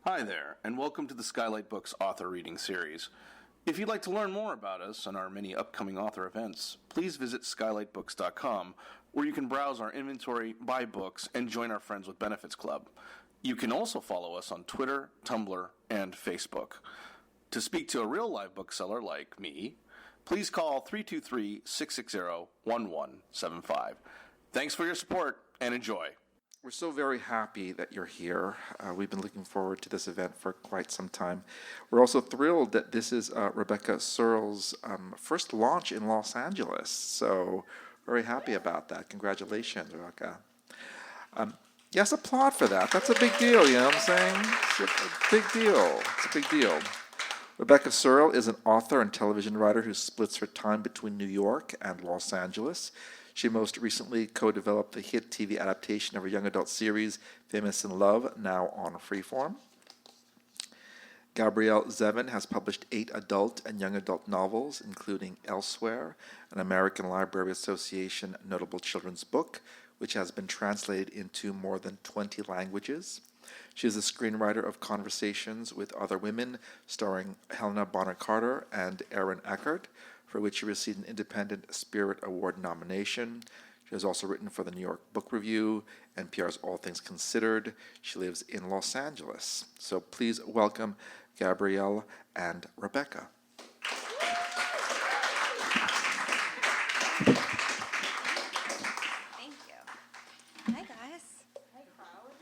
Hi there, and welcome to the Skylight Books author reading series. If you'd like to learn more about us and our many upcoming author events, please visit skylightbooks.com, where you can browse our inventory, buy books, and join our Friends with Benefits Club. You can also follow us on Twitter, Tumblr, and Facebook. To speak to a real live bookseller like me, please call 323-660-1175. Thanks for your support, and enjoy. We're so very happy that you're here. We've been looking forward to this event for quite some time. We're also thrilled that this is Rebecca Serle's first launch in Los Angeles. So very happy about that. Congratulations, Rebecca. Yes, applaud for that. That's a big deal, you know what I'm saying? It's a big deal. It's a big deal. Rebecca Serle is an author and television writer who splits her time between New York and Los Angeles. She most recently co-developed the hit TV adaptation of her young adult series, Famous in Love, now on Freeform. Gabrielle Zevin has published 8 adult and young adult novels, including Elsewhere, an American Library Association notable children's book, which has been translated into more than 20 languages. She is the screenwriter of Conversations with Other Women, starring Helena Bonham Carter and Aaron Eckhart, for which she received an Independent Spirit Award nomination. She has also written for the New York Book Review, NPR's All Things Considered. She lives in Los Angeles. So please welcome Gabrielle and Rebecca. Thank you. Hi, guys. Hi, crowd.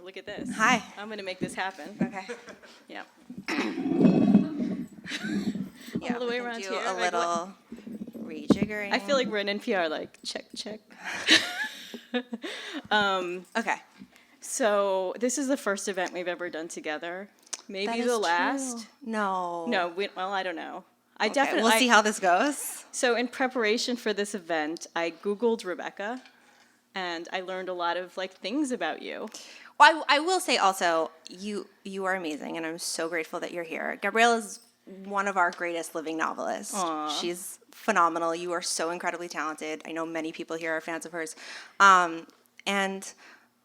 Look at this. Hi. I'm going to make this happen. Okay. Yeah. Yeah, All the way we can around do here. a little rejiggering. I feel like we're in NPR, like, check, check. Okay. So this is the first event we've ever done together. Maybe That is the last. true. No. No, well, I don't know. I Okay, definitely. We'll see how this goes. So in preparation for this event, I Googled Rebecca, and I learned a lot of things about you. Well, I will say also, you are amazing, and I'm so grateful that you're here. Gabrielle is one of our greatest living novelists. Aw. She's phenomenal. You are so incredibly talented. I know many people here are fans of hers. And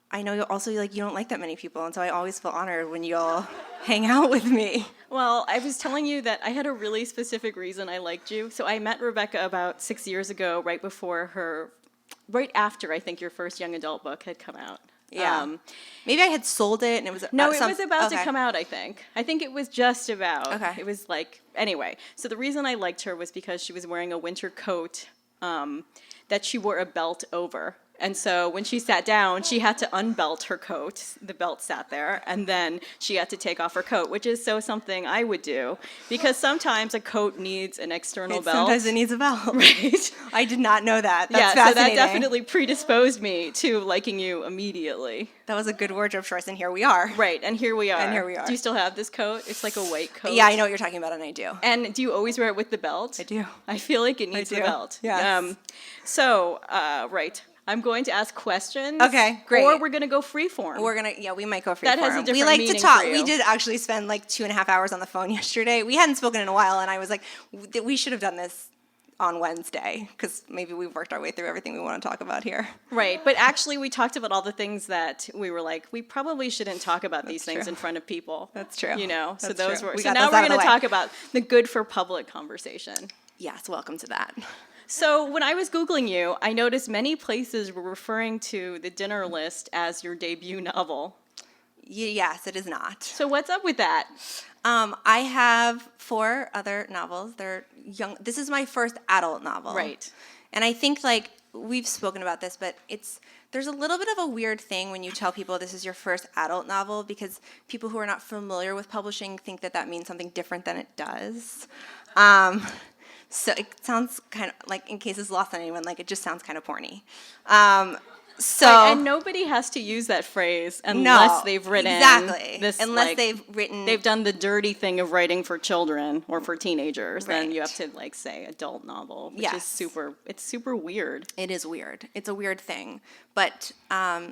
I know you also, you don't like that many people, and so I always feel honored when you'll hang out with me. Well, I was telling you that I had a really specific reason I liked you. So I met Rebecca about 6 years ago, right after I think your first young adult book had come out. Yeah. Maybe I had sold it, and it was No, it was about to okay. come out, I think. I think it was just about. Okay. It was anyway. So the reason I liked her was because she was wearing a winter coat that she wore a belt over. And so when she sat down, she had to unbelt her coat. The belt sat there, and then she had to take off her coat, which is something I would do, because sometimes a coat needs an external belt. Sometimes it needs a belt. Right. I did not know that. That's Yeah, so fascinating. that definitely predisposed me to liking you immediately. That was a good wardrobe choice, and here we are. Right, and here we are. And here we are. Do you still have this coat? It's like a white coat. Yeah, I know what you're talking about, and I do. And do you always wear it with the belt? I do. I feel like it needs the do. belt. Yes. Right. I'm going to ask questions. Okay, great. Or we're going to go freeform. We might go free That has form. a different We like to meaning talk. for you. We did actually spend 2.5 hours on the phone yesterday. We hadn't spoken in a while, and I was like, we should have done this on Wednesday, because maybe we've worked our way through everything we want to talk about here. Right, but actually we talked about all the things that we were like, we probably shouldn't talk about these things true. in front of people. That's true. So That's those true. were. We So got now those we're out of going the to way. talk about the good for public conversation. Yes, welcome to that. So when I was Googling you, I noticed many places were referring to The Dinner List as your debut novel. Yes, it is not. So what's up with that? I have 4 other novels. They're young. This is my first adult novel. Right. And I think we've spoken about this, but there's a little bit of a weird thing when you tell people this is your first adult novel, because people who are not familiar with publishing think that means something different than it does. So it sounds kind of in case it's lost on anyone, it just sounds kind of porny. And nobody has to use that phrase unless they've written this. Unless they've done the dirty thing of writing for children or for teenagers, then Right. you have to say adult novel, which Yes. is super weird. It is weird. It's a weird thing. But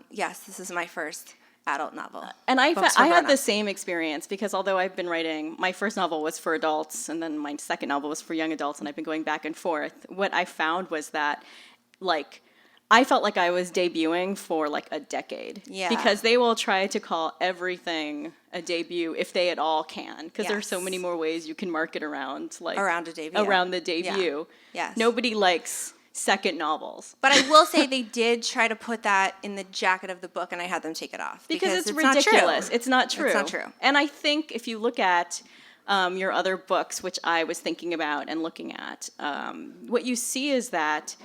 yes, this is my first adult novel. And I Books for had the grown-ups. same experience, because although I've been writing, my first novel was for adults, and then my second novel was for young adults, and I've been going back and forth. What I found was that, I felt like I was debuting for like a decade. Yeah. Because they will try to call everything a debut if they at all can. Because there's so Yes. many more ways you can market around Around a debut. Around the debut. Yeah. Yes. Nobody likes second novels. But I will say they did try to put that in the jacket of the book, and I had them take it off. Because it's not true. ridiculous. It's not true. It's not true. And I think if you look at your other books, which I was thinking about and looking at, what you see is that,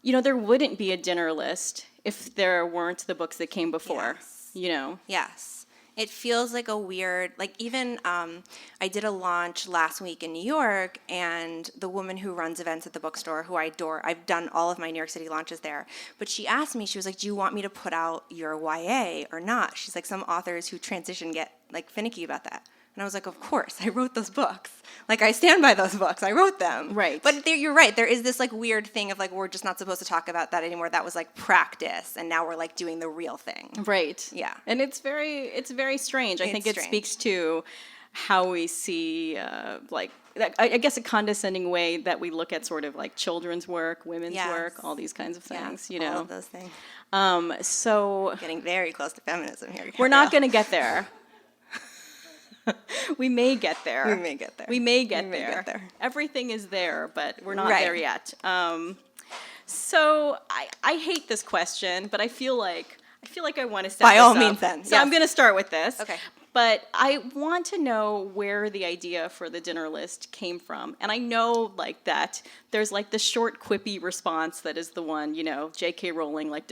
there wouldn't be a dinner list if there weren't the books that came before, Yes. Yes. It feels like a weird, like even I did a launch last week in New York, and the woman who runs events at the bookstore, who I adore, I've done all of my New York City launches there, but she asked me, she was like, do you want me to put out your YA or not? She's like, some authors who transition get like finicky about that. And I was like, of course, I wrote those books. Like, I stand by those books. I wrote them. Right. But you're right. There is this, like, weird thing of, like, we're just not supposed to talk about that anymore. That was, like, practice. And now we're, like, doing the real thing. Right. Yeah. And it's very strange. I think it strange. speaks to how we see, I guess a condescending way that we look at sort of like children's work, women's Yes. work, all these kinds of things, All of those things. So Getting very close to feminism here. we're not going to get there. We may get there. We may get there. We may get We may there. get there. Everything is there, but we're not Right. there yet. So I hate this question, but I feel like I want to set By this all up. means then, So I'm yes. going to start with this. Okay. But I want to know where the idea for the dinner list came from. And I know like that there's like the short quippy response that is the one, J.K. Rowling like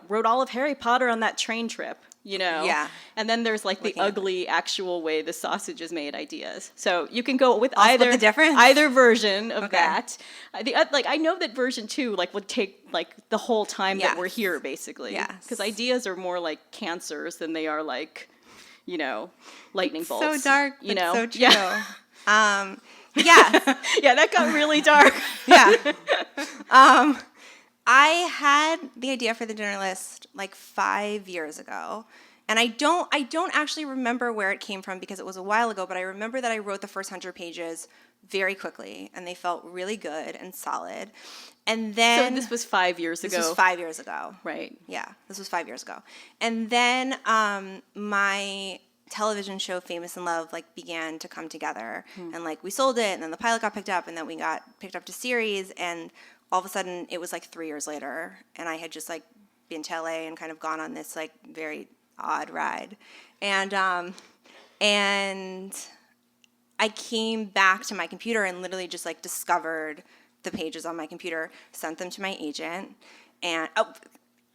wrote all of Harry Potter on that train trip. Yeah. And then there's like the Looking at ugly actual way the sausage is made ideas. So you can go with I'll split either the difference? either version of Okay. that. I know that version 2 like would take like the whole time that we're Yes. here basically. Yes. Because ideas are more like cancers than they are like, lightning bolts. So dark, you but know. so true. Yeah. Yeah. Yeah, that got really dark. Yeah. I had the idea for the dinner list like 5 years ago. And I don't actually remember where it came from because it was a while ago, but I remember that I wrote the first 100 pages very quickly, and they felt really good and solid. And So then this was 5 years ago. This was 5 years ago. Right. Yeah, this was 5 years ago. And then my television show Famous in Love like began to come together, and like we sold it, and then the pilot got picked up, and then we got picked up to series, and all of a sudden it was like 3 years later, and I had just like been to LA and kind of gone on this like very odd ride, and I came back to my computer and literally just like discovered the pages on my computer, sent them to my agent, and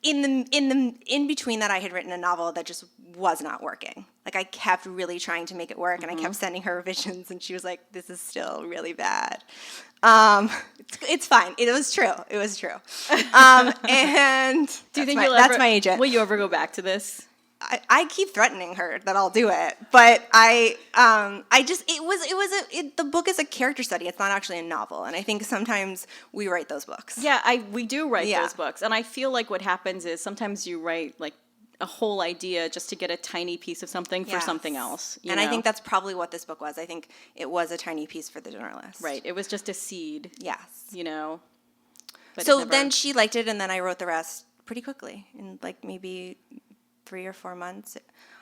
in between that I had written a novel that just was not working. Like I kept really trying to make it work, and I kept sending her revisions, and she was like, "This is still really bad." It's fine. It was true. It was true. And Do you think that's my agent. Will you ever go back to this? I keep threatening her that I'll do it, but the book is a character study. It's not actually a novel, and I think sometimes we write those books. Yeah, we do write Yeah. those books, and I feel like what happens is sometimes you write like a whole idea just to get a tiny piece of something for Yes. something else. And I think that's probably what this book was. I think it was a tiny piece for the dinner list. right. It was just a seed. Yes. But So it never- then she liked it, and then I wrote the rest pretty quickly in like maybe 3 or 4 months.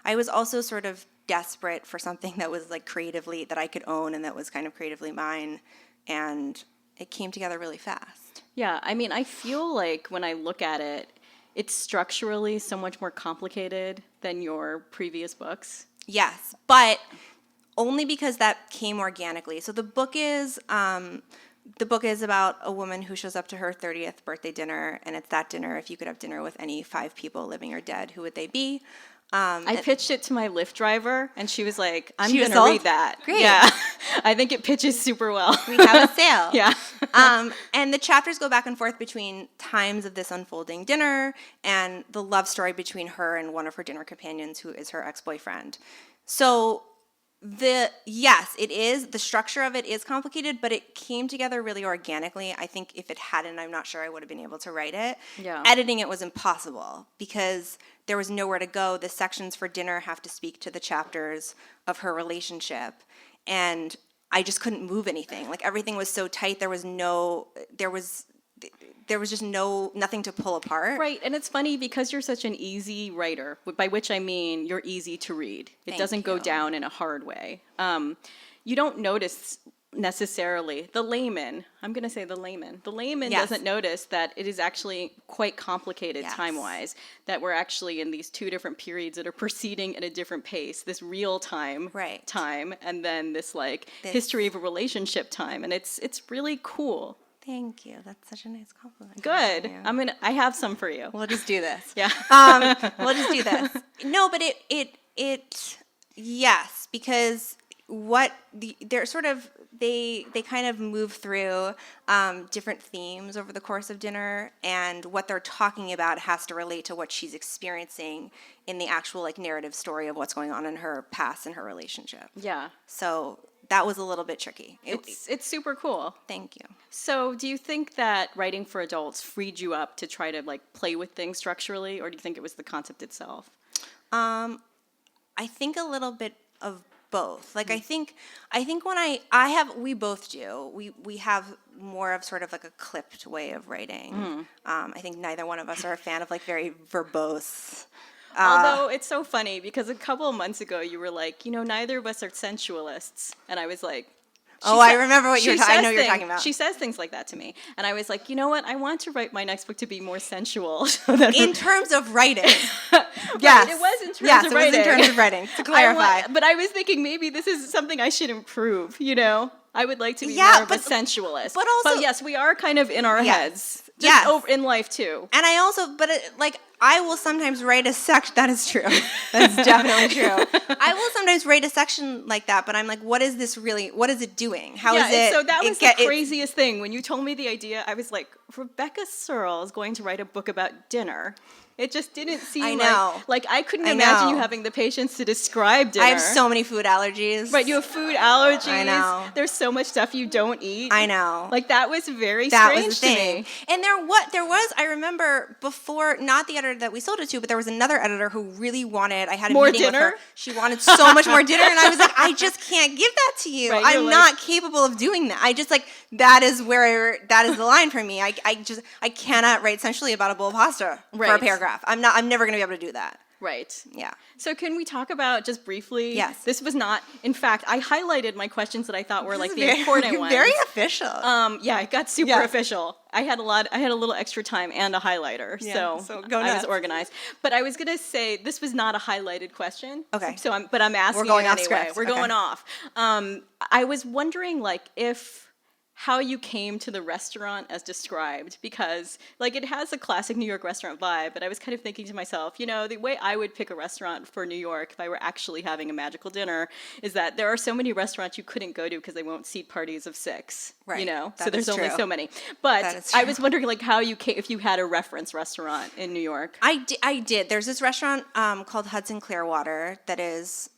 I was also sort of desperate for something that was like creatively, that I could own and that was kind of creatively mine, and it came together really fast. Yeah, I mean, I feel like when I look at it, it's structurally so much more complicated than your previous books. Yes, but only because that came organically. So the book is about a woman who shows up to her 30th birthday dinner, and it's that dinner. If you could have dinner with any 5 people, living or dead, who would they be? I pitched it to my Lyft driver, and she was like, I'm She was going to sold? read that. Great. Yeah, I think it pitches super well. We have a sale. Yeah. And the chapters go back and forth between times of this unfolding dinner and the love story between her and one of her dinner companions, who is her ex-boyfriend. So yes, it is. The structure of it is complicated, but it came together really organically. I think if it hadn't, I'm not sure I would have been able to write it. Yeah. Editing it was impossible because there was nowhere to go. The sections for dinner have to speak to the chapters of her relationship, and I just couldn't move anything. Like everything was so tight. There was there was just nothing to pull apart. Right, and it's funny because you're such an easy writer, by which I mean you're easy to read. It doesn't go down in a hard way. You don't notice necessarily the layman. I'm going to say the layman. The layman doesn't notice that it is actually quite complicated time-wise, that we're actually in these two different periods that are proceeding at a different pace. This real time time, and then this history of a relationship time, and it's really cool. Thank you. That's such a nice compliment. Good. I have some for you. We'll just do this. Yeah. We'll just do this. No, but yes, because they're sort of they kind of move through different themes over the course of dinner, and what they're talking about has to relate to what she's experiencing in the actual narrative story of what's going on in her past and her relationship. Yeah. So that was a little bit tricky. It's super cool. Thank you. So do you think that writing for adults freed you up to try to play with things structurally, or do you think it was the concept itself? I think a little bit of both. I think when we both do. We have more of sort of a clipped way of writing. I think neither one of us are a fan of very verbose. Although it's so funny because a couple of months ago you were like, neither of us are sensualists, and I was like, I remember what you're talking. I know what you're talking about. She says things like that to me, and I was like, you know what? I want to write my next book to be more sensual. In terms of writing, yes, it was in terms of writing. It was in terms of writing. To clarify, but I was thinking maybe this is something I should improve. I would like to be more of a sensualist. But yes, we are kind of in our heads. Just over in life too. And I also, I will sometimes write a section. That is true. That's definitely true. I will sometimes write a section like that, but I'm like, what is this really? What is it doing? How is it? So that was the craziest thing. When you told me the idea, I was like, Rebecca Serle is going to write a book about dinner. It just didn't seem like I couldn't imagine you having the patience to describe dinner. I have so many food allergies. Right, you have food allergies. I know. There's so much stuff you don't eat. I know. That was very strange to me. And there was, I remember before, not the editor that we sold it to, but there was another editor who really wanted, I had a meeting with her. She wanted so much more dinner, and I was like, I just can't give that to you. Right, I'm not capable of doing that. I just that is the line for me. I cannot write sensually about a bowl of pasta for a paragraph. I'm never going to be able to do that. Right. Yeah. So can we talk about just briefly? Yes. This was not, in fact, I highlighted my questions that I thought were the important ones. Very official. Yeah, it got super official. I had a little extra time and a highlighter, so I was organized. But I was going to say this was not a highlighted question. Okay. So I'm asking We're going it off anyway. script. We're going off. I was wondering how you came to the restaurant as described, because it has a classic New York restaurant vibe, but I was kind of thinking to myself, the way I would pick a restaurant for New York if I were actually having a magical dinner is that there are so many restaurants you couldn't go to because they won't seat parties of 6, right. So there's only so many. But I was wondering how you came, if you had a reference restaurant in New York. I did. There's this restaurant called Hudson Clearwater that is,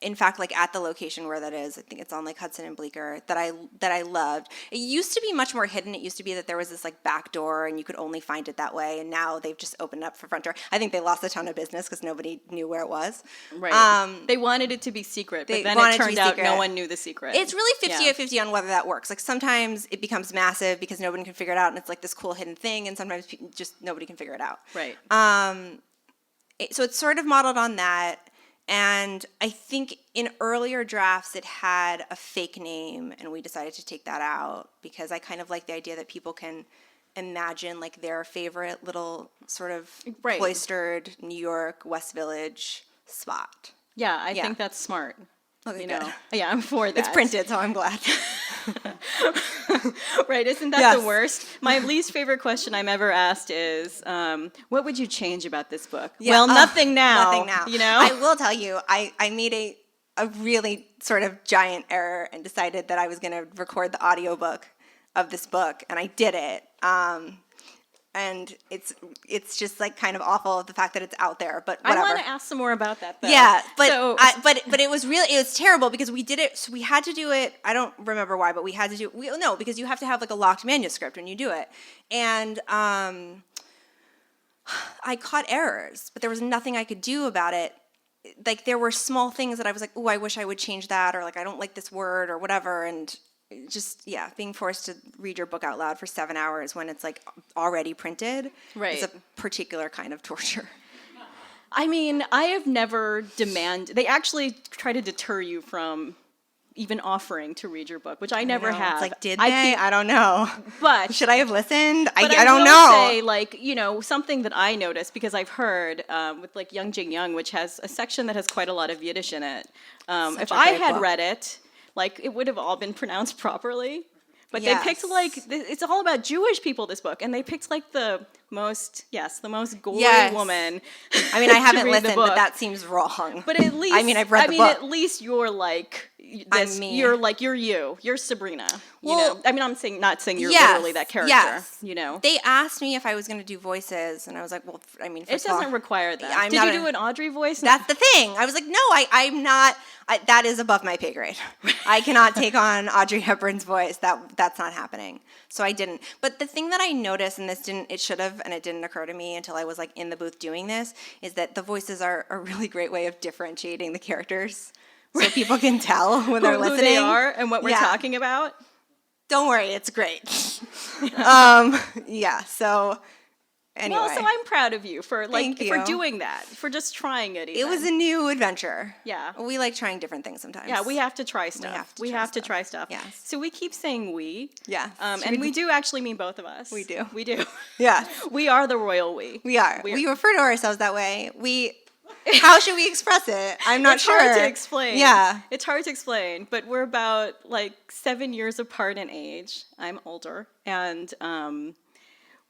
in fact, at the location where that is, I think it's on Hudson and Bleecker, that I loved. It used to be much more hidden. It used to be that there was this back door and you could only find it that way. And now they've just opened up for front door. I think they lost a ton of business because nobody knew where it was. Right. They wanted it to be secret, but then it turned out no one knew the secret. It's really 50-50 on whether that works. Sometimes it becomes massive because nobody can figure it out, and it's this cool hidden thing, and sometimes just nobody can figure it out. Right. So it's sort of modeled on that. And I think in earlier drafts it had a fake name, and we decided to take that out because I kind of like the idea that people can imagine their favorite little sort of cloistered New York West Village spot. Yeah, I think that's smart. Okay, good. Yeah, I'm for that. It's printed, so I'm glad. Right, isn't that the worst? My least favorite question I'm ever asked is, what would you change about this book? Yeah. Well, nothing now. Nothing now. I will tell you, I made a really sort of giant error and decided that I was going to record the audiobook of this book, and I did it. And it's just kind of awful, the fact that it's out there, but whatever. I want to ask some more about that though. Yeah, but but it was terrible because we did it, so we had to do it. I don't remember why, but we had to do it. Because you have to have a locked manuscript when you do it. And I caught errors, but there was nothing I could do about it. There were small things that I was like, oh, I wish I would change that, or I don't like this word or whatever, and being forced to read your book out loud for 7 hours when it's like already printed is a particular kind of torture. I mean, I have never they actually try to deter you from even offering to read your book, which I never have. It's like, did they? I don't know. But should I have listened? I will don't know. say, like, you know, something that I noticed, because I've heard with like Young Jing Young, which has a section that has quite a lot of Yiddish in it. If I had read it, like, it would have all been pronounced properly. But they picked, like, it's all about Jewish people, this book, and they picked, like, the most gory woman. I mean, I haven't listened, but that seems wrong. But at least, I've read the book. At least you're like this. You're Sabrina. You know, I mean, not saying you're literally that character. Yes. You know, they asked me if I was going to do voices, and I was like, well, I mean, it doesn't require that. Did you do an Audrey voice? That's the thing. I was like, no, I'm not. That is above my pay grade. I cannot take on Audrey Hepburn's voice. That's not happening. So I didn't. But the thing that I noticed, and it should have, and it didn't occur to me until I was like in the booth doing this, is that the voices are a really great way of differentiating the characters, so people can tell when they're listening who they are and what we're talking about. Don't worry, it's great. So. Anyway. Well, so I'm proud of you for doing that, for just trying it. Even. It was a new adventure. Yeah, we like trying different things sometimes. Yeah, we have to try stuff. We have to try stuff. Yes. So we keep saying we. Yeah. And we do actually mean both of us. We do. We do. Yeah. We are the royal we. We are. We refer to ourselves that way. How should we express it? I'm not sure. It's hard to explain. Yeah. It's hard to explain, but we're about like 7 years apart in age. I'm older, and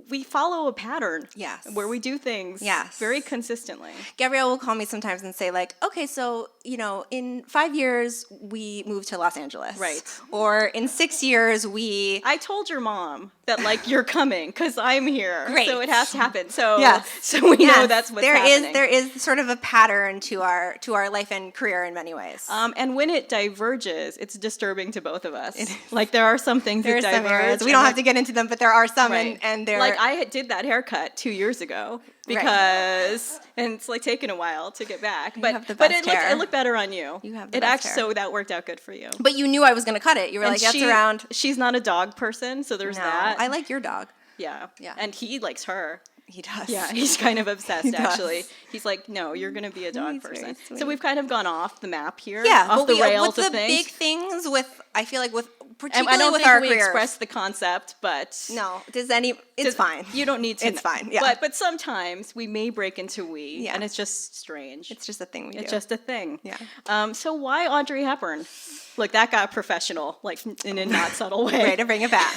we follow a pattern. Yes. Where we do things very consistently. Gabrielle will call me sometimes and say, like, okay, so, you know, in 5 years, we moved to Los Angeles. Right. Or in 6 years, I told your mom that, like, you're coming because I'm here. Great. So it has to happen. So, so we know that's what's happening. There is sort of a pattern to our life and career in many ways. And when it diverges, it's disturbing to both of us. Like, there are some things that diverge. Some areas. We don't have to get into them, but there are some, and they're... Like, I did that haircut 2 years ago because, and it's like taken a while to get back, but it looked better on you. You have the best hair. So that worked out good for you. But you knew I was going to cut it. You were like, that's around. She's not a dog person, so there's that. I like your dog. Yeah. And he likes her. He does. Yeah, he's kind of obsessed, actually. He's like, no, you're going to be a dog person. So we've kind of gone off the map here. Yeah, off the rails with of things. The big things I feel like particularly I don't with think our we careers. express the concept, but... No, it's fine. You don't need to. It's fine, yeah. But sometimes we may break into we, and it's just strange. It's just a thing we do. It's just a thing. Yeah. So why Audrey Hepburn? Look, that got professional, like in a not subtle way. Way to bring it back.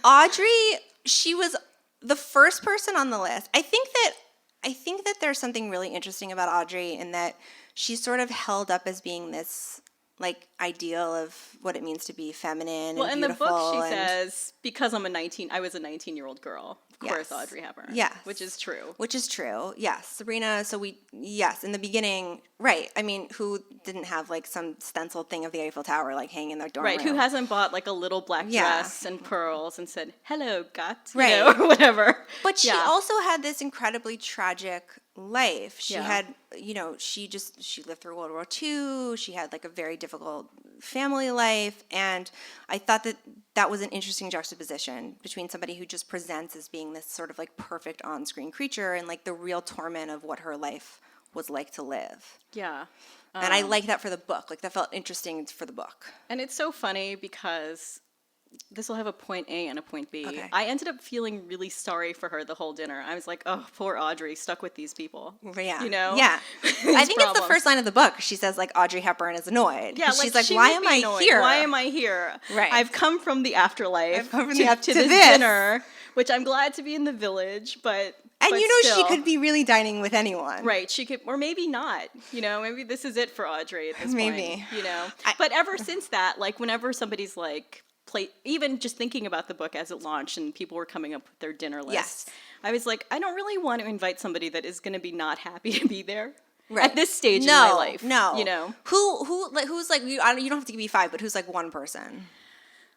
Audrey, she was the first person on the list. I think that there's something really interesting about Audrey in that she's sort of held up as being this like ideal of what it means to be feminine. Well, and in the book she and says, because I was a 19-year-old girl. Of course, Audrey Hepburn. Yes. Which is true. Yes. Sabrina, in the beginning, right. I mean, who didn't have like some stenciled thing of the Eiffel Tower like hanging in their dorm room? Right, who hasn't bought like a little black dress and pearls and said, hello, gut, or whatever. But she also had this incredibly tragic life. She had, she lived through World War II. She had like a very difficult family life. And I thought that was an interesting juxtaposition between somebody who just presents as being this sort of like perfect on-screen creature and like the real torment of what her life was like to live. Yeah. And I like that for the book. Like that felt interesting for the book. And it's so funny because this will have a point A and a point B. Okay. I ended up feeling really sorry for her the whole dinner. I was like, oh, poor Audrey, stuck with these people. Yeah. Yeah. I think it's the first line of the book. She says, like, Audrey Hepburn is annoyed. Yeah, she's like, why am I here? Why am I here? Right. I've come from the afterlife to this dinner, which I'm glad to be in the village, but... And still. She could be really dining with anyone. Right, she could, or maybe not. Maybe this is it for Audrey at this point. But ever since that, like, whenever somebody's like... even just thinking about the book as it launched and people were coming up with their dinner lists, I was like, I don't really want to invite somebody that is going to be not happy to be there at this stage in my life. No, who's like you don't have to give me 5, but who's like one person?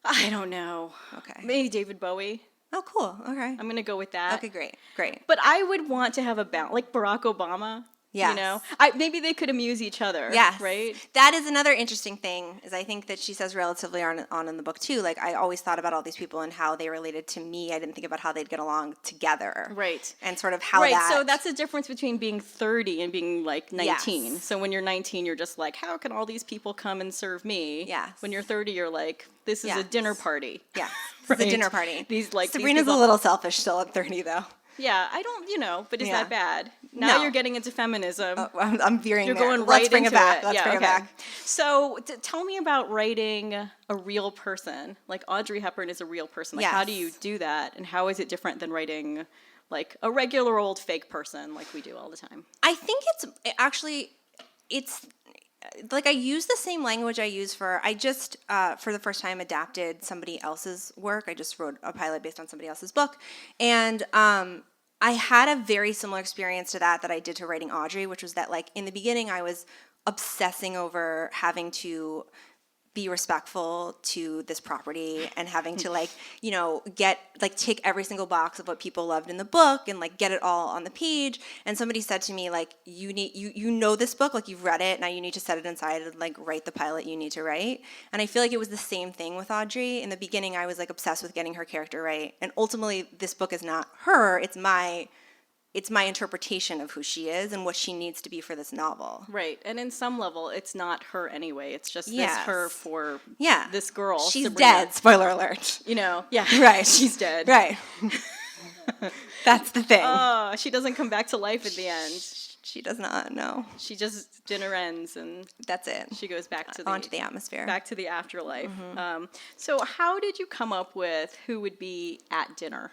I don't know. Okay, maybe David Bowie. Oh, cool. Okay, I'm going to go with that. Okay, great. But I would want to have a balance, like Barack Obama. Yes. You know, maybe they could amuse each other. Yes. Right. That is another interesting thing, is I think that she says relatively on in the book too. Like, I always thought about all these people and how they related to me. I didn't think about how they'd get along together. Right. And sort of how right. that. So that's the difference between being 30 and being like 19. Yes. So when you're 19, you're just like, how can all these people come and serve me? Yes. When you're 30, you're like, this is a dinner party. Yeah. Right? It's a dinner party. these Sabrina's people, a little selfish still at 30, though. Yeah, I don't, but is Yeah. that bad? Now No. you're getting into feminism. I'm veering You're there. going Let's right bring into it back. it. Let's Yeah, bring it okay. back. So tell me about writing a real person. Like Audrey Hepburn is a real person. Like how do you do that? And how is it different than writing like a regular old fake person like we do all the time? I think it's like I use the same language I use for the first time adapted somebody else's work. I just wrote a pilot based on somebody else's book. And I had a very similar experience to that I did to writing Audrey, which was that like in the beginning I was obsessing over having to be respectful to this property and having to take every single box of what people loved in the book and like get it all on the page. And somebody said to me, like, you know this book, like you've read it, now you need to set it inside and like write the pilot you need to write. And I feel like it was the same thing with Audrey. In the beginning I was like obsessed with getting her character right. And ultimately this book is not her, it's my interpretation of who she is and what she needs to be for this novel. Right. And in some level, it's not her anyway. It's just this her for this girl. She's Sabrina. dead, spoiler alert. Yeah. Right. She's dead. Right. That's the thing. Oh, she doesn't come back to life at the end. She does not, no. She just, dinner ends and that's it. she goes back to onto the atmosphere. Back to the afterlife. So how did you come up with who would be at dinner?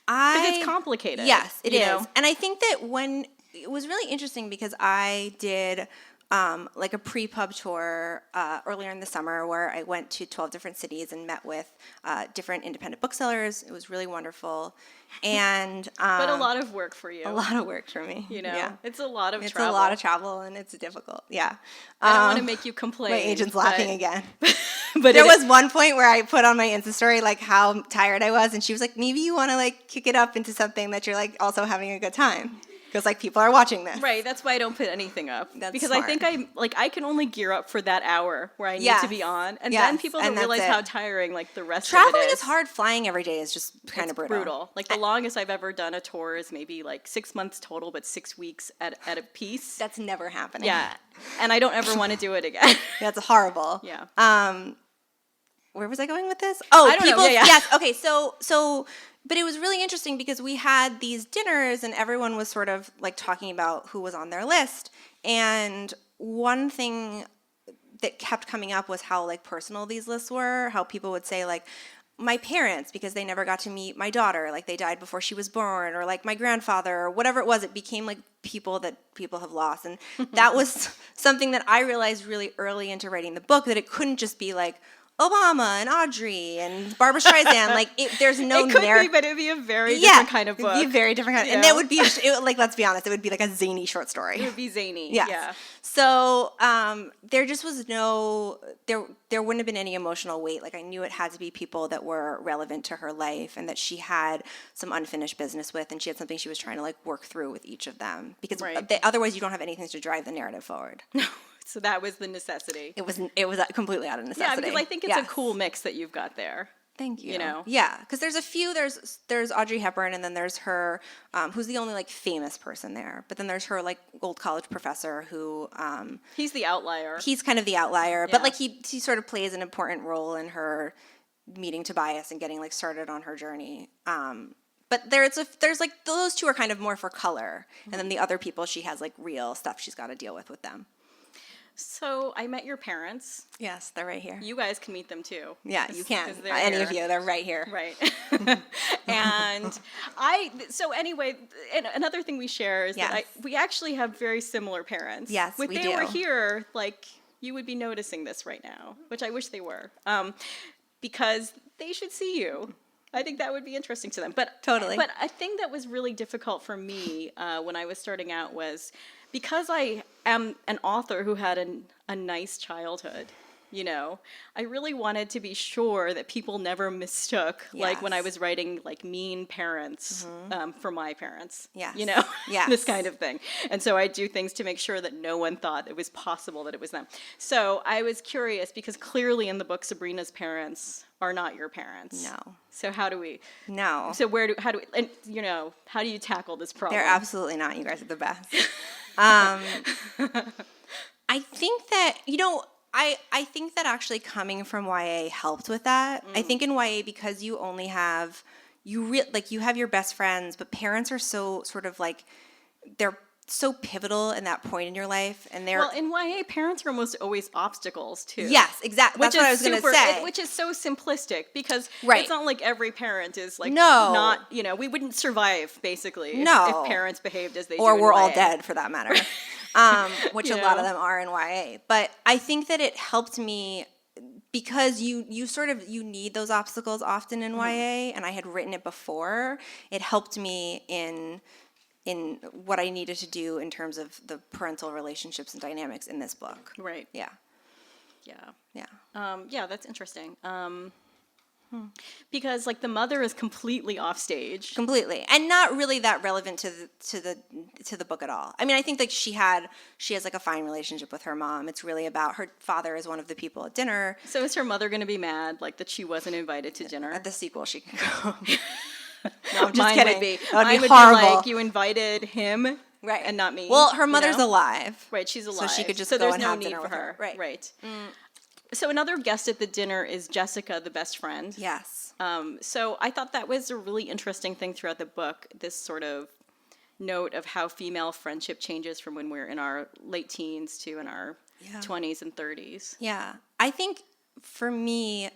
Because it's complicated. Yes, it is. Know? And I think that it was really interesting because I did like a pre-pub tour earlier in the summer where I went to 12 different cities and met with different independent booksellers. It was really wonderful. And but a lot of work for you. A lot of work for me. Yeah. It's a lot of travel. It's a lot of travel and it's difficult. Yeah. I don't want to make you complain. My agent's laughing again. But there was one point where I put on my Insta story like how tired I was, and she was like, maybe you want to like kick it up into something that you're like also having a good time. Because like people are watching this. Right, that's why I don't put anything up. That's because smart. I think I can only gear up for that hour where I need to be on. And then people don't realize how tiring like the rest Traveling of it is. is hard. Flying every day is just kind of brutal. Like the longest I've ever done a tour is maybe like 6 months total, but 6 weeks at a piece. That's never happening. Yeah. And I don't ever want to do it again. That's horrible. Yeah. Where was I going with this? Oh, I don't know. Yeah. Yes. Okay. So, but it was really interesting because we had these dinners and everyone was sort of like talking about who was on their list. And one thing that kept coming up was how like personal these lists were, how people would say like, my parents, because they never got to meet my daughter, like they died before she was born, or like my grandfather, or whatever it was. It became like people that people have lost. And that was something that I realized really early into writing the book, that it couldn't just be like, Obama and Audrey and Barbara Streisand, like there's no narrative. It could be, but it'd be a very different kind of book. It'd be a very different kind, and that would be like, let's be honest, it would be like a zany short story. It would be zany. Yes. Yeah. So there just was there wouldn't have been any emotional weight. Like I knew it had to be people that were relevant to her life and that she had some unfinished business with, and she had something she was trying to like work through with each of them, because otherwise you don't have anything to drive the narrative forward. So that was the necessity. It was completely out of necessity. Yeah, because I think it's a cool mix that you've got there. Thank you. You know? Yeah, because there's a few. There's Audrey Hepburn, and then there's her, who's the only like famous person there. But then there's her like old college professor who. He's the outlier. He's kind of the outlier, but like he sort of plays an important role in her meeting Tobias and getting like started on her journey. But there's like those two are kind of more for color, and then the other people she has like real stuff she's got to deal with them. So I met your parents. Yes, they're right here. You guys can meet them too. Yeah, you can. Any of you, they're right here. Right. And anyway, another thing we share is that we actually have very similar parents. Yes, we do. If they were here, like, you would be noticing this right now, which I wish they were, because they should see you. I think that would be interesting to them. But totally. But a thing that was really difficult for me when I was starting out was, because I am an author who had a nice childhood, You know, I really wanted to be sure that people never mistook, like when I Yes. was writing like mean parents for my parents. Yes. You know, Yes. this kind of thing. And so I do things to make sure that no one thought it was possible that it was them. So I was curious because clearly in the book, Sabrina's parents are not your parents. No. So how do we? No. So and you know, how do you tackle this problem? They're absolutely not. You guys are the best. I think that, I think that actually coming from YA helped with that. I think in YA, because you only have, you have your best friends, but parents are so sort of like, they're so pivotal in that point in your life. And they're, Well, in YA, parents are almost always obstacles too. yes, exactly. That's what I was going to say. Which is so simplistic because Right. it's not like every parent is like No. not, we wouldn't survive basically No. if parents behaved as they or do in we're all YA. dead for that matter, which a lot of them are in YA. But I think that it helped me because you need those obstacles often in YA, and I had written it before. It helped me in what I needed to do in terms of the parental relationships and dynamics in this book. Right. Yeah. Yeah. Yeah. Yeah, that's interesting. Because like the mother is completely off stage. Completely, and not really that relevant to the book at all. I mean, I think like she has like a fine relationship with her mom. It's really about her father is one of the people at dinner. So is her mother going to be mad like that she wasn't invited to dinner? At the sequel, she can go. No, I'm just Mine kidding. would be. That would Mine be would horrible. be like you invited him, Right. and not me. Well, her you mother's know? alive. Right, she's alive. So she could just so go there's and no have need dinner for with her. her. Right. So another guest at the dinner is Jessica, the best friend. Yes. So I thought that was a really interesting thing throughout the book, this sort of note of how female friendship changes from when we're in our late teens to in our 20s and 30s. Yeah. I think for me,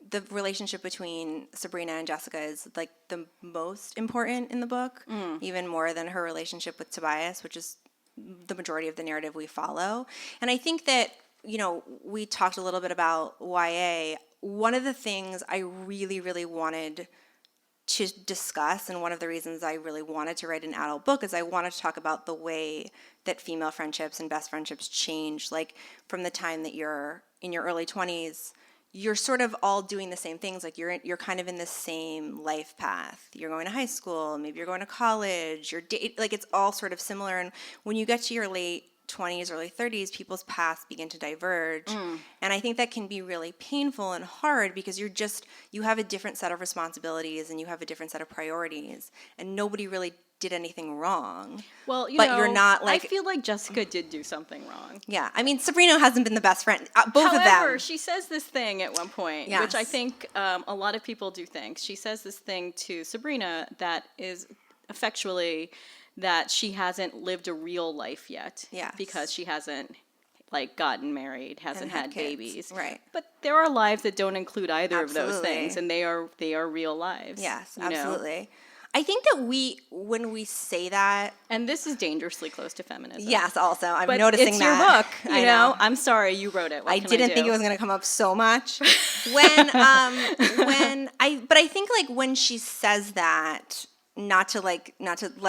the relationship between Sabrina and Jessica is like the most important in the book, even more than her relationship with Tobias, which is the majority of the narrative we follow. And I think that, we talked a little bit about YA. One of the things I really, really wanted to discuss, and one of the reasons I really wanted to write an adult book, is I wanted to talk about the way that female friendships and best friendships change, like from the time that you're in your early 20s, you're sort of all doing the same things. Like you're kind of in the same life path. You're going to high school, maybe you're going to college, like it's all sort of similar. And when you get to your late 20s, early 30s, people's paths begin to diverge. And I think that can be really painful and hard because you have a different set of responsibilities and you have a different set of priorities, and nobody really did anything wrong. Well, you're not like, I feel like Jessica did do something wrong. Yeah, I mean, Sabrina hasn't been the best friend. Both of However, them. she says this thing at one point, Yes. which I think a lot of people do think. She says this thing to Sabrina that is effectually that she hasn't lived a real life yet. Yes. Because she hasn't like gotten married, hasn't had had kids. babies. Right. But there are lives that don't include either of those Absolutely. things, and they are real lives. Yes, you know? absolutely. I think that when we say that, And this is dangerously close to feminism. yes, also I'm But noticing it's that. your book, I you know. I'm sorry you wrote it. What I can didn't do? think it was going to come up so much. But I think like when she says that, not to let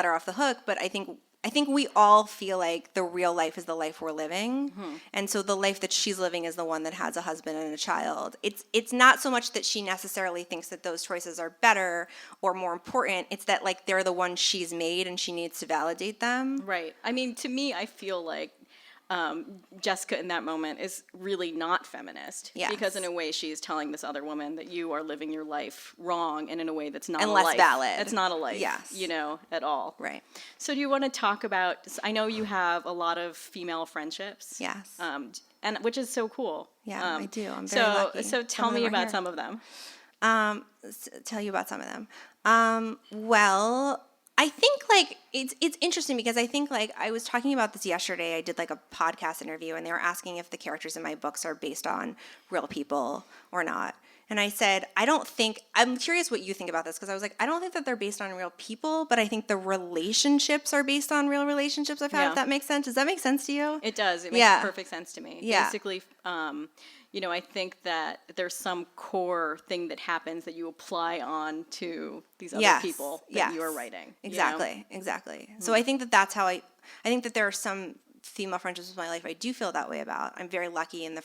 her off the hook, but I think we all feel like the real life is the life we're living. And so the life that she's living is the one that has a husband and a child. It's not so much that she necessarily thinks that those choices are better or more important. It's that like they're the ones she's made and she needs to validate them. Right. I mean, to me, I feel like Jessica in that moment is really not feminist. Yes. Because in a way she is telling this other woman that you are living your life wrong and in a way that's not And a less life. valid. That's not a life, Yes. At all. Right. So do you want to talk about, I know you have a lot of female friendships. Yes. And which is so cool. Yeah, I do. I'm very lucky. So tell Some of me them are about here. some of them. Tell you about some of them. Well, I think like it's interesting because I think like I was talking about this yesterday. I did like a podcast interview and they were asking if the characters in my books are based on real people or not. And I said, I'm curious what you think about this because I was like, I don't think that they're based on real people, but I think the relationships are based on real relationships I've had, Yeah. if that makes sense. Does that make sense to you? It does. It makes Yeah. perfect sense to me. Yeah. Basically, I think that there's some core thing that happens that you apply on to these other Yes, people that yes. you are writing. you know? Exactly. So I think that that's how I think that there are some female friendships in my life I do feel that way about. I'm very lucky in the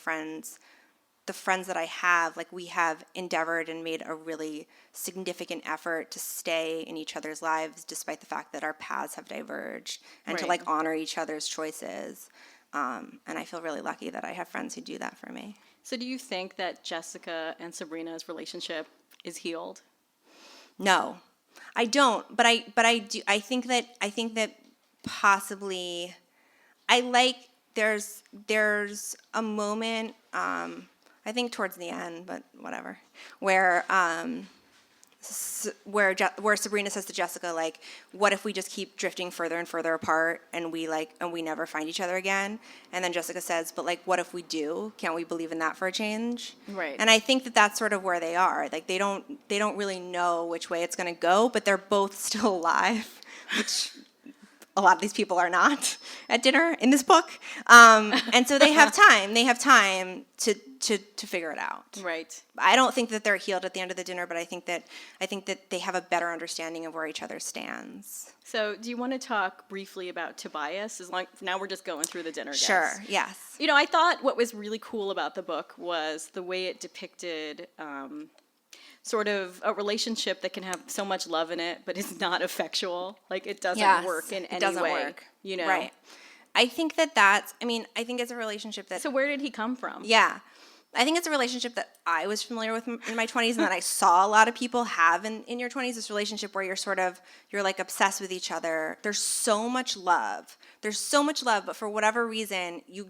the friends that I have, like we have endeavored and made a really significant effort to stay in each other's lives despite the fact that our paths have diverged, and to Right. like honor each other's choices. And I feel really lucky that I have friends who do that for me. So do you think that Jessica and Sabrina's relationship is healed? No, I don't. But I do. I think that possibly, I like. There's a moment. I think towards the end, but whatever, where Sabrina says to Jessica, like, what if we just keep drifting further and further apart and we never find each other again? And then Jessica says, but like, what if we do? Can't we believe in that for a change? Right. And I think that that's sort of where they are. Like, they don't really know which way it's going to go, but they're both still alive, which a lot of these people are not at dinner in this book. And so they have time. They have time to figure it out. Right. I don't think that they're healed at the end of the dinner, but I think that they have a better understanding of where each other stands. So do you want to talk briefly about Tobias? Now we're just going through the dinner guests. Sure, yes. You know, I thought what was really cool about the book was the way it depicted sort of a relationship that can have so much love in it, but is not effectual. Like, it doesn't work in any way. Work. You know? Right. I think I think it's a relationship that... So where did he come from? Yeah. I think it's a relationship that I was familiar with in my 20s, and that I saw a lot of people have in your 20s, this relationship where you're like obsessed with each other. There's so much love. But for whatever reason, you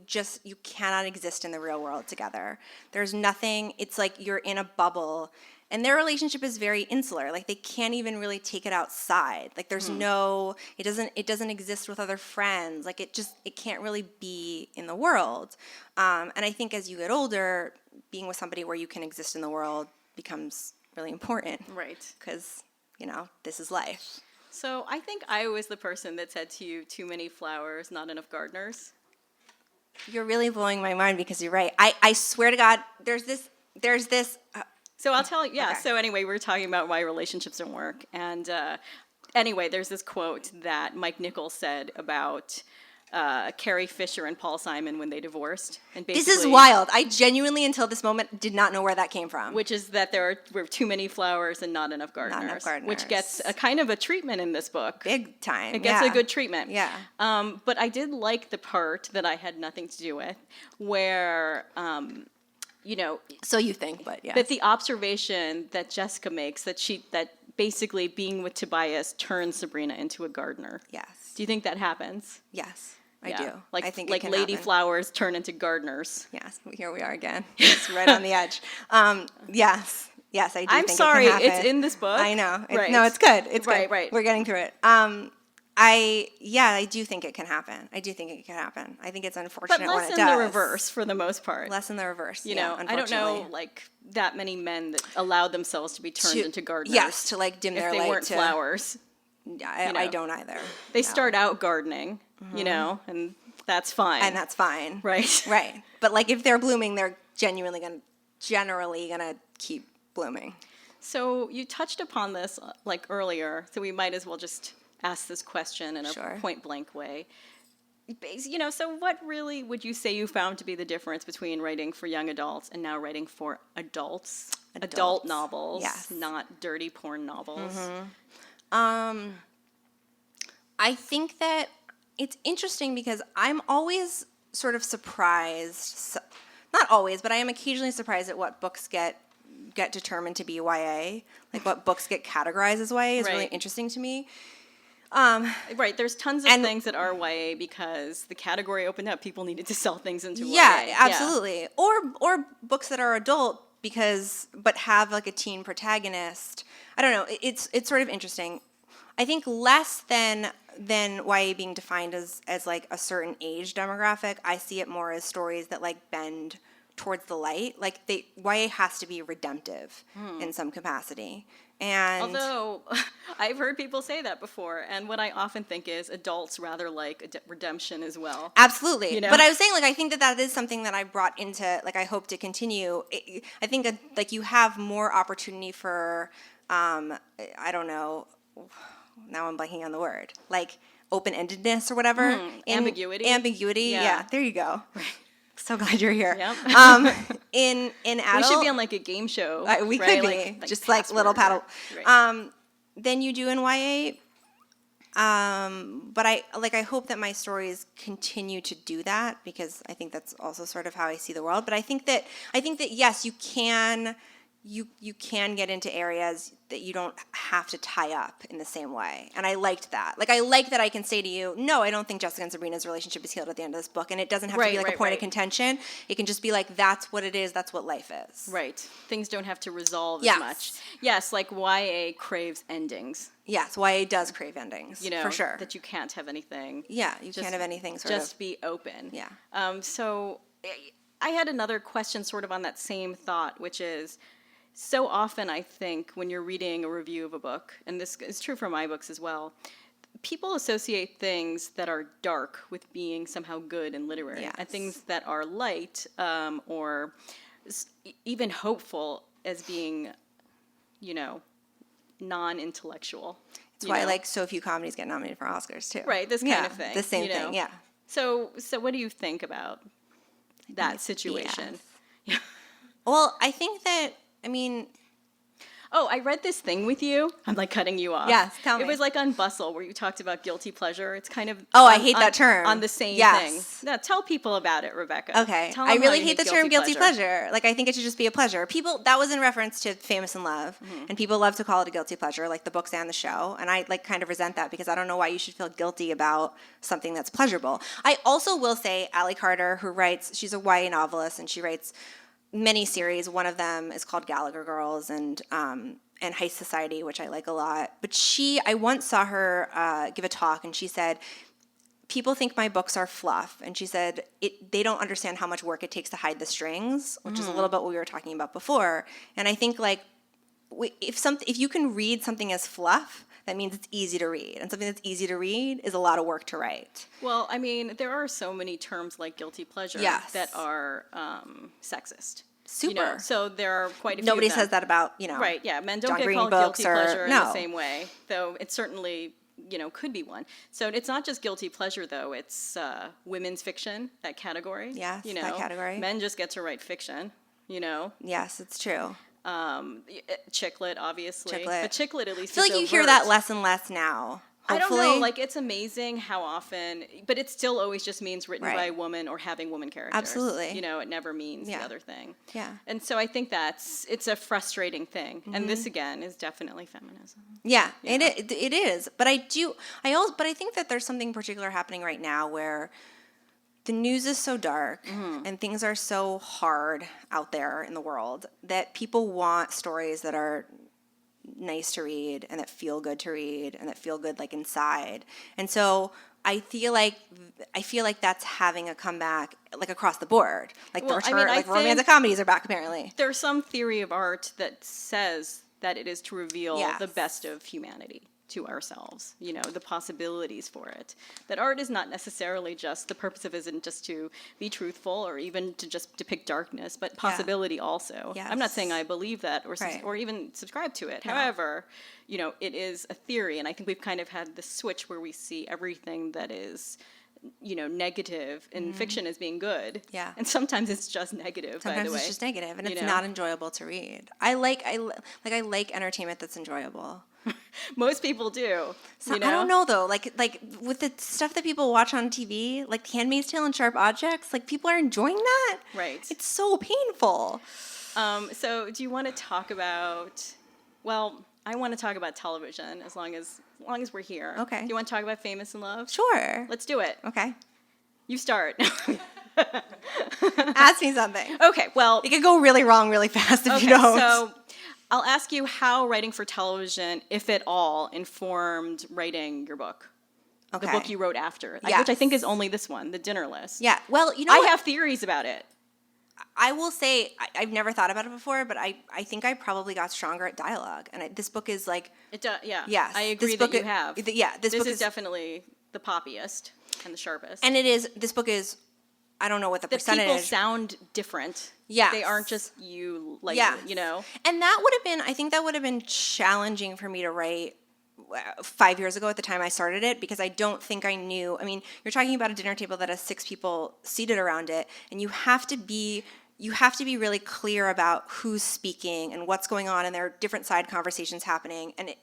cannot exist in the real world together. There's nothing, it's like you're in a bubble. And their relationship is very insular. Like, they can't even really take it outside. Like, there's it doesn't exist with other friends. Like, it can't really be in the world. And I think as you get older, being with somebody where you can exist in the world becomes really important. Right. Because, this is life. So I think I was the person that said to you, too many flowers, not enough gardeners. You're really blowing my mind, because you're right. I swear to God, there's this So I'll tell you, yeah. Okay. So anyway, we were talking about why relationships don't work. And anyway, there's this quote that Mike Nichols said about Carrie Fisher and Paul Simon when they divorced. And this is wild. I genuinely, until this moment, did not know where that came from. Which is that there were too many flowers and not enough gardeners. Which gets a kind of a treatment in this book. Big time. It gets a good treatment. Yeah. But I did like the part that I had nothing to do with, where... So you think, but yeah. That the observation that Jessica makes, that basically being with Tobias turns Sabrina into a gardener. Yes. Do you think that happens? Yes, I do. Like, I think like it can lady happen. flowers turn into gardeners. Yes, here we are again. It's right on the edge. Yes, I do. I'm think sorry, it can happen. it's in this book. I know. Right. No, it's good. It's good. Right. We're getting through it. I do think it can happen. I think it's unfortunate But when less it in does. the reverse for the most part. Less in the reverse. You know, I don't know like that many men that allowed themselves to be turned into gardeners. Yes, to like dim if their they light weren't to flowers. I don't either. They start out gardening, and that's fine. And that's fine. Right. Right. But like if they're blooming, they're generally gonna keep blooming. So you touched upon this like earlier, so we might as well just ask this question in a point blank way. So what really would you say you found to be the difference between writing for young adults and now writing for adults? Adult novels, yes. Not dirty porn novels. I think that it's interesting because I'm always sort of surprised, not always, but I am occasionally surprised at what books get determined to be YA. Like what books get categorized as YA is really interesting to me. Right, there's tons of things that are YA because the category opened up, people needed to sell things into YA. Yeah, absolutely. Or books that are adult but have like a teen protagonist. I don't know. It's sort of interesting. I think less than YA being defined as like a certain age demographic. I see it more as stories that like bend towards the light. Like YA has to be redemptive in some capacity. And although I've heard people say that before, and what I often think is adults rather like redemption as well. Absolutely. But I was saying, like, I think that is something that I brought into, like, I hope to continue. I think that, like, you have more opportunity for, I don't know, now I'm blanking on the word, like, open-endedness or whatever. Ambiguity. Ambiguity, yeah. There you go. So glad you're here. Yep. In adult, We should be on like a game show. we right? could be like just like little paddle. Right. Than you do in YA. But I hope that my stories continue to do that, because I think that's also sort of how I see the world. But I think that yes, you can get into areas that you don't have to tie up in the same way. And I liked that. Like, I like that I can say to you, no, I don't think Jessica and Sabrina's relationship is healed at the end of this book. And it doesn't have to be like a point of contention. It can just be like, that's what it is. That's what life is. Right. Things don't have to resolve Yes. as much. Yes, like YA craves endings. Yes, YA does crave endings, You know, for sure. that you can't have anything. Yeah, you can't have anything Just be open. Yeah. So I had another question sort of on that same thought, which is, so often I think when you're reading a review of a book, and this is true for my books as well, people associate things that are dark with being somehow good and literary, Yes. and things that are light or even hopeful as being, non-intellectual. That's why like so few comedies get nominated for Oscars too. Right, this kind of thing. The same thing, yeah. So what do you think about that situation? Yes. Well, I think that, Oh, I read this thing with you. I'm like cutting you off. Yes, tell me. It was like on Bustle where you talked about guilty pleasure. It's kind of I hate that term. On the same Yes. thing. No, tell people about it, Rebecca. Okay. Tell I them how really you hate the term guilty pleasure. pleasure. Like, I think it should just be a pleasure. That was in reference to Famous in Love, and people love to call it a guilty pleasure, like the books and the show. And I kind of resent that, because I don't know why you should feel guilty about something that's pleasurable. I also will say Allie Carter, who writes, she's a YA novelist, and she writes many series. One of them is called Gallagher Girls, and Heist Society, which I like a lot. But I once saw her give a talk, and she said, people think my books are fluff. And she said, they don't understand how much work it takes to hide the strings, which is a little bit what we were talking about before. And I think, like, if you can read something as fluff, that means it's easy to read. And something that's easy to read is a lot of work to write. Well, there are so many terms like guilty pleasure Yes. that are sexist. Super. So there are quite a few. Nobody of them. says that about, Right, yeah. Men don't John get Green called books guilty or- pleasure in the no. same way, though it certainly, could be one. So it's not just guilty pleasure, though. It's women's fiction, that category. Yes, that category. Men just get to write fiction, Yes, it's true. Chick lit, obviously. Chick-lit. But chick lit at least I feel is like you hear overt. that less and less now. Hopefully. I don't know, like, it's amazing how often, but it still always just means written Right. by a woman or having woman characters. Absolutely. It never means Yeah. the other thing. Yeah. And so I think it's a frustrating thing. And this, again, is definitely feminism. Yeah, it is. But I think that there's something particular happening right now where the news is so dark and things are so hard out there in the world that people want stories that are nice to read and that feel good to read and that feel good, like, inside. And so I feel like that's having a comeback, like, across the board. Like, the return, I like, romantic think comedies are back, apparently. there's some theory of art that says that it is to reveal Yes. the best of humanity to ourselves, the possibilities for it. That art is not necessarily just, the purpose of it isn't just to be truthful or even to just depict darkness, but possibility also. Yes. I'm not saying I believe that Right. or even subscribe to it. No. However, it is a theory, and I think we've kind of had this switch where we see everything that is negative in fiction as being good. Yeah. And sometimes it's just negative, by Sometimes the way. it's just negative, and it's know? not enjoyable to read. I like entertainment that's enjoyable. Most people do. So, I don't know though. Like with the stuff that people watch on TV, like *Handmaid's Tale* and *Sharp Objects*, like people are enjoying that. Right. It's so painful. So do you want to talk about? Well, I want to talk about television as long as we're here. Okay. Do you want to talk about *Famous in Love*? Sure. Let's do it. Okay. You start. Ask me something. Okay. Well. It could go really wrong really fast if Okay. you don't. So I'll ask you how writing for television, if at all, informed writing your book. Okay. The book you wrote after, Yes. which I think is only this one, The Dinner List. Yeah. Well, you know I what? have theories about it. I will say I've never thought about it before, but I think I probably got stronger at dialogue, and this book is like. It does. Yeah. Yes. I agree This that book you is- have. Yeah. This book is is definitely the poppiest and the sharpest. And this book is, I don't know what the percentage. People sound different. Yes. They aren't just you, like, Yes. you know. And I think that would have been challenging for me to write 5 years ago at the time I started it, because I don't think I knew. I mean, you're talking about a dinner table that has 6 people seated around it, and you have to be really clear about who's speaking and what's going on, and there are different side conversations happening, and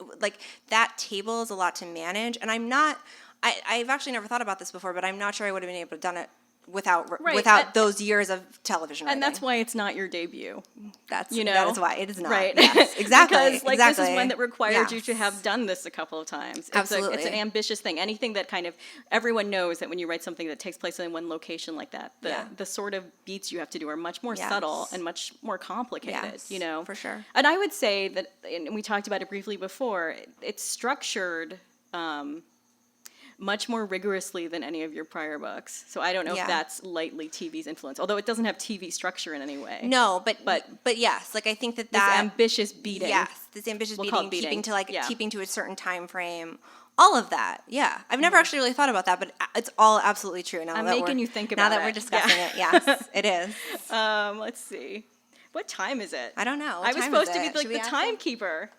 that table is a lot to manage. And I've actually never thought about this before, but I'm not sure I would have been able to done it without those years of television writing. And that's why it's not your debut. That is why it is not. Right. Yes, exactly. Because this is one that required you to have done this a couple of times. Absolutely. It's an ambitious thing. Anything that kind of, everyone knows that when you write something that takes place in one location like that, the sort of beats you have to do are much more subtle and much more complicated, for sure. And I would say that, and we talked about it briefly before, it's structured much more rigorously than any of your prior books. So I don't know if that's lightly TV's influence, although it doesn't have TV structure in any way. No, but yes, I think that this ambitious beating. Yes, this ambitious beating. Keeping to a certain time frame. All of that, yeah. I've never actually really thought about that, but it's all absolutely true. I'm making you think about it. Now that we're discussing it, yes, it is. Let's see. What time is it? I don't know. I was supposed to be the timekeeper.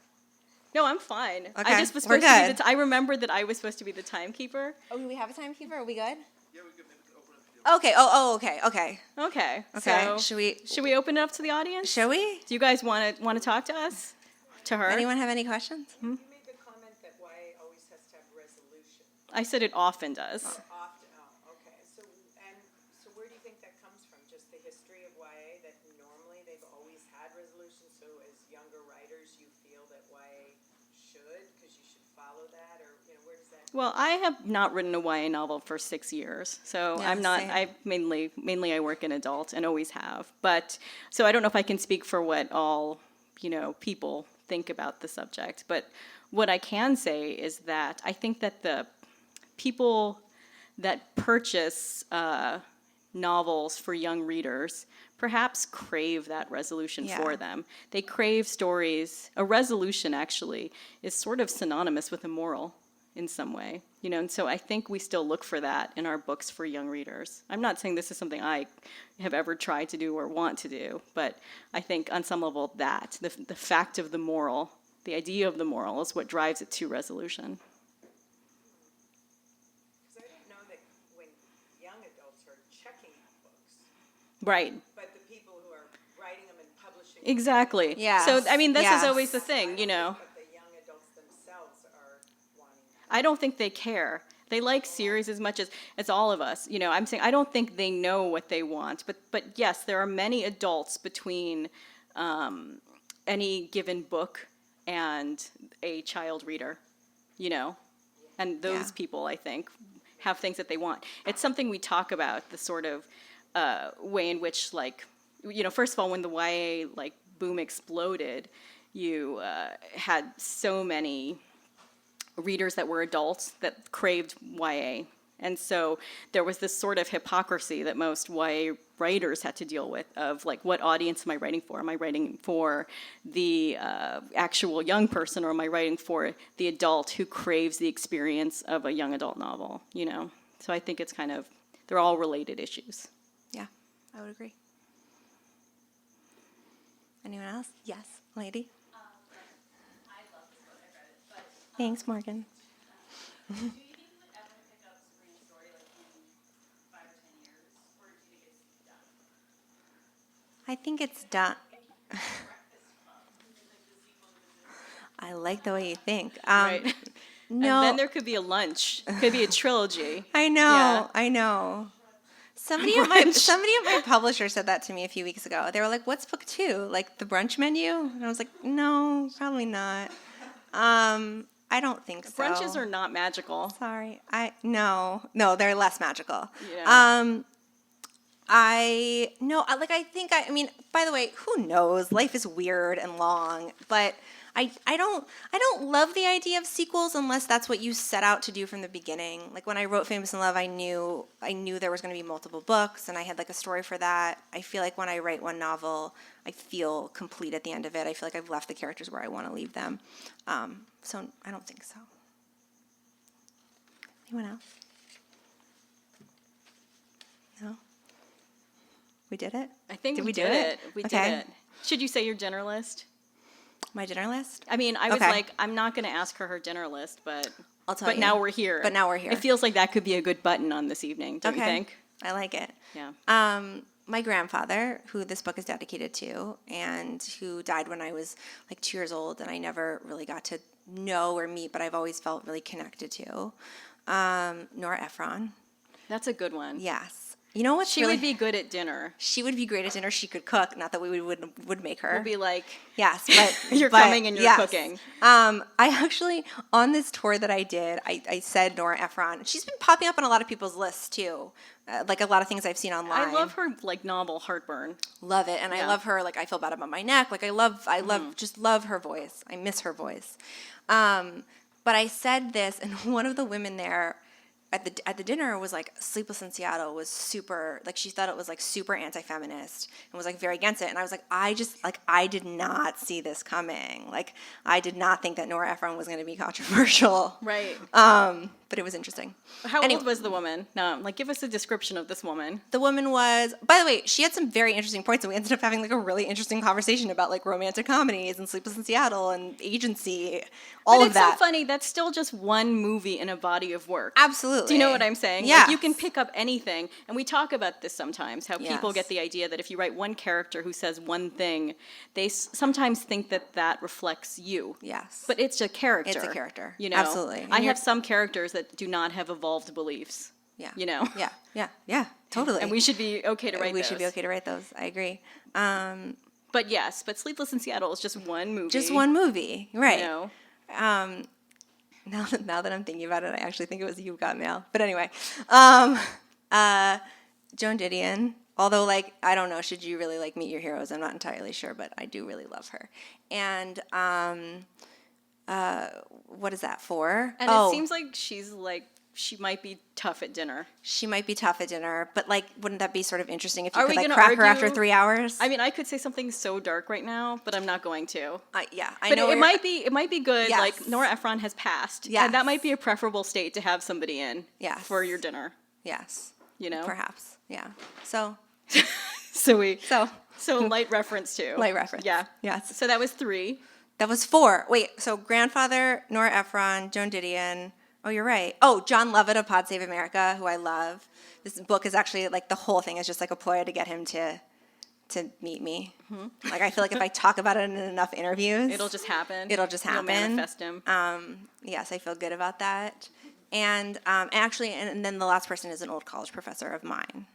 No, I'm fine. Okay, I just was supposed to be I remembered that I was supposed to be the timekeeper. Oh, do we have a timekeeper? Are we good? Yeah, we can maybe open it. Okay. Okay. Okay. Okay. So should we open it up to the audience? Shall we? Do you guys want to talk to us? To her? Anyone have any questions? You made the comment that YA always has to have resolution. I said it often does. Often. Oh, okay. So where do you think that comes from? Just the history of YA, that normally they've always had resolution. So as younger writers, you feel that YA should, because you should follow that, or where does that? Well, I have not written a YA novel for 6 years, so Yeah, I'm not. same. I mainly I work in adult and always have. But so I don't know if I can speak for what all people think about the subject. But what I can say is that I think that the people that purchase novels for young readers perhaps crave that resolution for them. They crave stories. A resolution actually is sort of synonymous with a moral in some way, and so I think we still look for that in our books for young readers. I'm not saying this is something I have ever tried to do or want to do, but I think on some level that the fact of the moral, the idea of the moral, is what drives it to resolution. Because I didn't know that when young adults are checking out books, Right. but the people who are writing them and publishing Exactly. Yes. So I mean, this is Yes. always the thing, but the young adults themselves are wanting that. I don't think they care. They like series as much as all of us. I'm saying I don't think they know what they want. But yes, there are many adults between any given book and a child reader, and those people, I think, have things that they want. It's something we talk about, the sort of way in which, first of all, when the YA boom exploded, you had so many readers that were adults that craved YA. And so there was this sort of hypocrisy that most YA writers had to deal with of what audience am I writing for? Am I writing for the actual young person, or am I writing for the adult who craves the experience of a young adult novel, So I think it's they're all related issues. Yeah, I would agree. Anyone else? Yes, lady. I love this book. I read it, but Thanks, Morgan. do you think you would ever pick up Sabrina's story in 5 or 10 years, or do you think it's done? I think it's done. I like the way you think. Right. No, And then there could be a lunch. It could be a trilogy. I know. Yeah. I know. Somebody at my publisher said that to me a few weeks ago. They were like, "What's book 2? Like the brunch menu?" And I was like, "No, probably not. I don't think so." Brunches are not magical. Sorry. No, they're less magical. Yeah. I mean, by the way, who knows? Life is weird and long, but I don't love the idea of sequels unless that's what you set out to do from the beginning. Like when I wrote Famous in Love, I knew there was going to be multiple books, and I had a story for that. I feel like when I write one novel, I feel complete at the end of it. I feel like I've left the characters where I want to leave them. So I don't think so. Anyone else? No? We did it? I think Did we we do did it? it. We Okay. did it. Should you say you're generalist? My dinner list? I mean, I was Okay. like, I'm not going to ask her dinner list, but I'll tell you. now we're here. But now we're here. It feels like that could be a good button on this evening, don't you think? I like it. Yeah. My grandfather, who this book is dedicated to, and who died when I was like 2 years old, and I never really got to know or meet, but I've always felt really connected to. Nora Ephron. That's a good one. Yes. You know what? She would be good at dinner. She would be great at dinner. She could cook. Not that we would make her. We'll be like, Yes, but you're but coming and you're yes. cooking. I actually, on this tour that I did, I said Nora Ephron. She's been popping up on a lot of people's lists too, like a lot of things I've seen online. I love her like novel Heartburn. Love it, and I Yeah. love her. Like I feel bad about my neck. Like I love, just love her voice. I miss her voice. But I said this, and one of the women there at the dinner was like, Sleepless in Seattle was super, like she thought it was like super anti-feminist and was like very against it. And I was like, I did not see this coming. Like I did not think that Nora Ephron was going to be controversial. Right. But it was interesting. How Anyway. old was the woman? No, like give us a description of this woman. The woman was, by the way, she had some very interesting points, and we ended up having like a really interesting conversation about like romantic comedies and Sleepless in Seattle and agency, all But of it's that. so funny. That's still just one movie in a body of work. Absolutely. Do you know what I'm saying? Yeah. Like you can pick up anything, and we talk about this sometimes. How people Yes. get the idea that if you write one character who says one thing, they sometimes think that that reflects you. Yes. But it's a character. It's a character. You know. Absolutely. I And have some characters that do not have evolved beliefs. Yeah. You know. Yeah. Totally. And we should be okay to write We those. should be okay to write those. I agree. But yes, but Sleepless in Seattle is just one movie. Just one movie, right? You know. Now that I'm thinking about it, I actually think it was You've Got Mail. But anyway, Joan Didion. Although, like, I don't know, should you really like Meet Your Heroes? I'm not entirely sure, but I do really love her. And what is that for? And it seems like she's like she might be tough at dinner. She might be tough at dinner, but like, wouldn't that be sort of interesting if you Are could we like gonna crack her argue? after 3 hours? I mean, I could say something so dark right now, but I'm not going to. Yeah, I But know. it might be good. Yes. Like Nora Ephron has passed, Yes. and that might be a preferable state to have somebody in Yes. for your dinner. Yes, You know, perhaps. Yeah. So so light reference too. light reference. Yeah. Yes. So that was 3. That was 4. Wait, so grandfather, Nora Ephron, Joan Didion. Oh, you're right. Oh, John Lovett of Pod Save America, who I love. This book is actually, like, the whole thing is just, like, a ploy to get him to meet me. Mm-hmm. Like, I feel like if I talk about it in enough interviews... It'll just happen. It'll just happen. You'll manifest him. Yes, I feel good about that. And actually, and then the last person is an old college professor of mine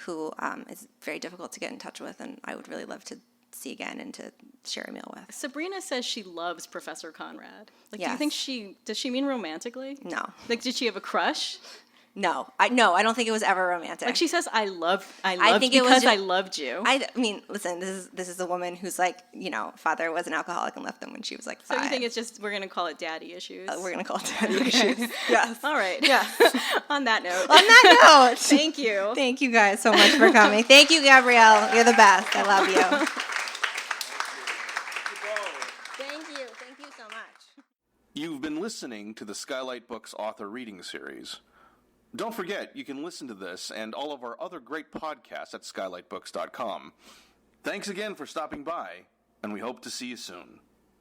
who is very difficult to get in touch with, and I would really love to see again and to share a meal with. Sabrina says she loves Professor Conrad. Like, do you Yes. think does she mean romantically? No. Like, did she have a crush? No, I don't think it was ever romantic. Like she says, I loved think it was because ju- I loved you. I mean, listen, this is a woman who's like, you know, father was an alcoholic and left them when she was like 5. So you think it's just, we're going to call it daddy issues? We're gonna call it daddy issues. Yes. All right. Yeah. On that note. On that note, Thank you. Thank you guys so much for coming. Thank you, Gabrielle. You're the best. I love you. Thank you so much. You've been listening to the Skylight Books author reading series. Don't forget, you can listen to this and all of our other great podcasts at skylightbooks.com. Thanks again for stopping by, and we hope to see you soon.